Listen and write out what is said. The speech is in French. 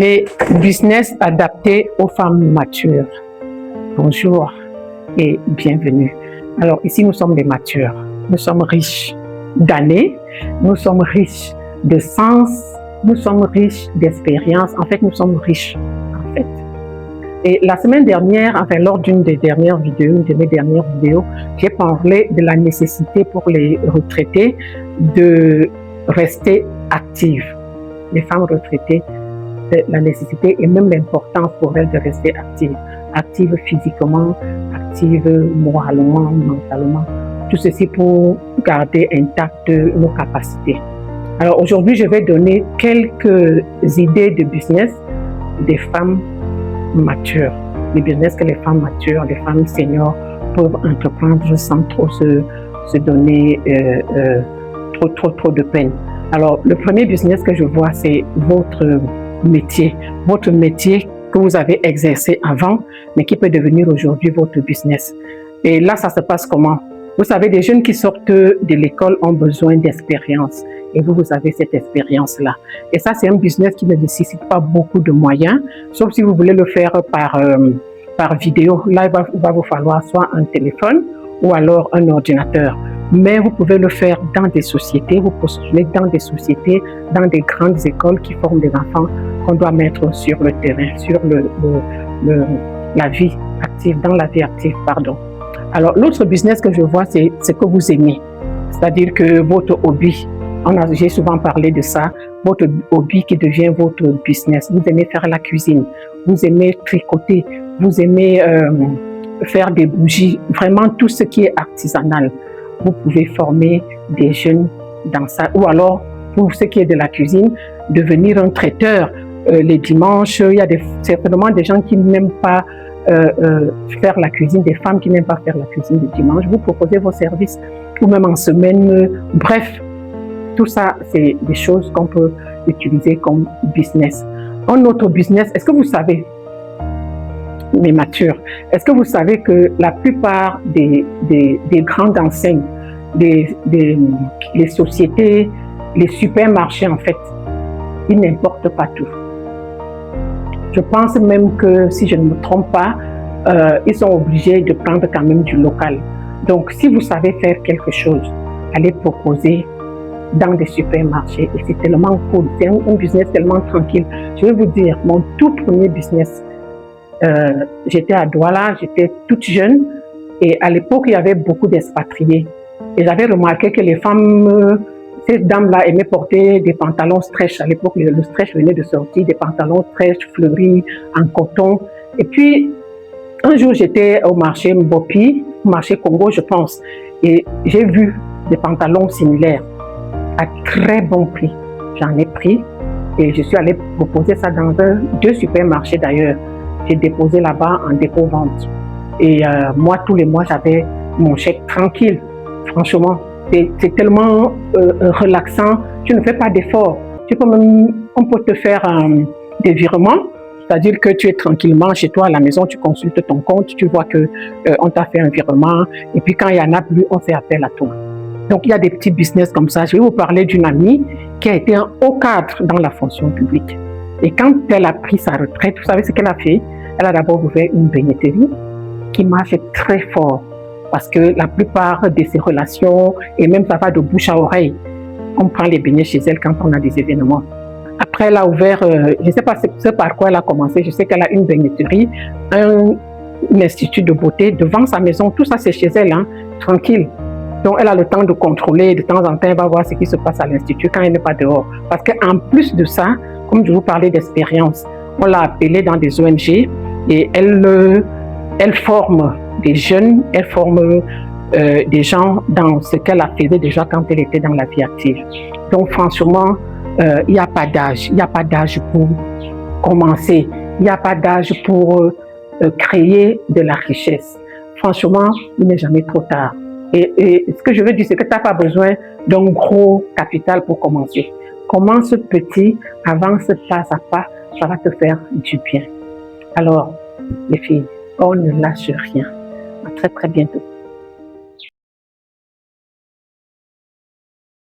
Les business adaptés aux femmes matures. Bonjour et bienvenue. Alors ici nous sommes des matures, nous sommes riches d'années, nous sommes riches de sens, nous sommes riches d'expérience, en fait nous sommes riches en fait. Et la semaine dernière, enfin lors d'une des dernières vidéos, une de mes dernières vidéos, j'ai parlé de la nécessité pour les retraités de rester actives. Les femmes retraitées, la nécessité et même l'importance pour elles de rester actives. Actives physiquement, actives moralement, mentalement. Tout ceci pour garder intactes nos capacités. Alors aujourd'hui, je vais donner quelques idées de business des femmes matures. Les business que les femmes matures, les femmes seniors peuvent entreprendre sans trop se donner trop de peine. Alors, le premier business que je vois, c'est votre métier que vous avez exercé avant, mais qui peut devenir aujourd'hui votre business. Et là, ça se passe comment? Vous savez, des jeunes qui sortent de l'école ont besoin d'expérience. Et vous avez cette expérience-là. Et ça, c'est un business qui ne nécessite pas beaucoup de moyens, sauf si vous voulez le faire par vidéo. Là, il va vous falloir soit un téléphone ou alors un ordinateur. Mais vous pouvez le faire dans des sociétés, vous postulez dans des sociétés, dans des grandes écoles qui forment des enfants qu'on doit mettre sur le terrain, sur la vie active, dans la vie active, pardon. Alors, l'autre business que je vois, c'est ce que vous aimez. C'est-à-dire que votre hobby, j'ai souvent parlé de ça, votre hobby qui devient votre business. Vous aimez faire la cuisine, vous aimez tricoter, vous aimez faire des bougies, vraiment tout ce qui est artisanal. Vous pouvez former des jeunes dans ça. Ou alors, pour ce qui est de la cuisine, devenir un traiteur. Les dimanches, il y a certainement des gens qui n'aiment pas faire la cuisine, des femmes qui n'aiment pas faire la cuisine le dimanche. Vous proposez vos services, ou même en semaine. Bref, tout ça, c'est des choses qu'on peut utiliser comme business. Un autre business, est-ce que vous savez, mais mature, est-ce que vous savez que la plupart des grandes enseignes, les sociétés, les supermarchés en fait, ils n'importent pas tout. Je pense même que, si je ne me trompe pas, ils sont obligés de prendre quand même du local. Donc, si vous savez faire quelque chose, allez proposer dans des supermarchés. Et c'est tellement cool, c'est un business tellement tranquille. Je vais vous dire, mon tout premier business, j'étais à Douala, j'étais toute jeune et à l'époque il y avait beaucoup d'expatriés et j'avais remarqué que les femmes, ces dames-là aimaient porter des pantalons stretch. À l'époque le stretch venait de sortir, des pantalons stretch fleuris en coton. Et puis un jour j'étais au marché Mbopi, au marché Congo je pense, et j'ai vu des pantalons similaires à très bon prix. J'en ai pris et je suis allée proposer ça dans deux supermarchés d'ailleurs. J'ai déposé là-bas en dépôt-vente. Et moi, tous les mois, j'avais mon chèque tranquille. Franchement, c'est tellement relaxant. Tu ne fais pas d'efforts. On peut te faire des virements. C'est-à-dire que tu es tranquillement chez toi à la maison, tu consultes ton compte, tu vois qu'on t'a fait un virement. Et puis quand il n'y en a plus, on fait appel à toi. Donc il y a des petits business comme ça. Je vais vous parler d'une amie qui a été un haut cadre dans la fonction publique. Et quand elle a pris sa retraite, vous savez ce qu'elle a fait? Elle a d'abord ouvert une baigneterie qui marche très fort parce que la plupart de ses relations, et même ça va de bouche à oreille, on prend les beignets chez elle quand on a des événements. Après, elle a ouvert, je ne sais pas ce par quoi elle a commencé, je sais qu'elle a une baigneterie, un institut de beauté devant sa maison, tout ça c'est chez elle, hein, tranquille. Donc elle a le temps de contrôler, de temps en temps elle va voir ce qui se passe à l'institut quand elle n'est pas dehors. Parce qu'en plus de ça, comme je vous parlais d'expérience, on l'a appelée dans des ONG et elle forme des jeunes, elle forme des gens dans ce qu'elle a fait déjà quand elle était dans la vie active. Donc franchement, il n'y a pas d'âge. Il n'y a pas d'âge pour commencer. Il n'y a pas d'âge pour créer de la richesse. Franchement, il n'est jamais trop tard. Et ce que je veux dire, c'est que tu n'as pas besoin d'un gros capital pour commencer. Commence petit, avance pas à pas, ça va te faire du bien. Alors, les filles, on ne lâche rien. À très très bientôt.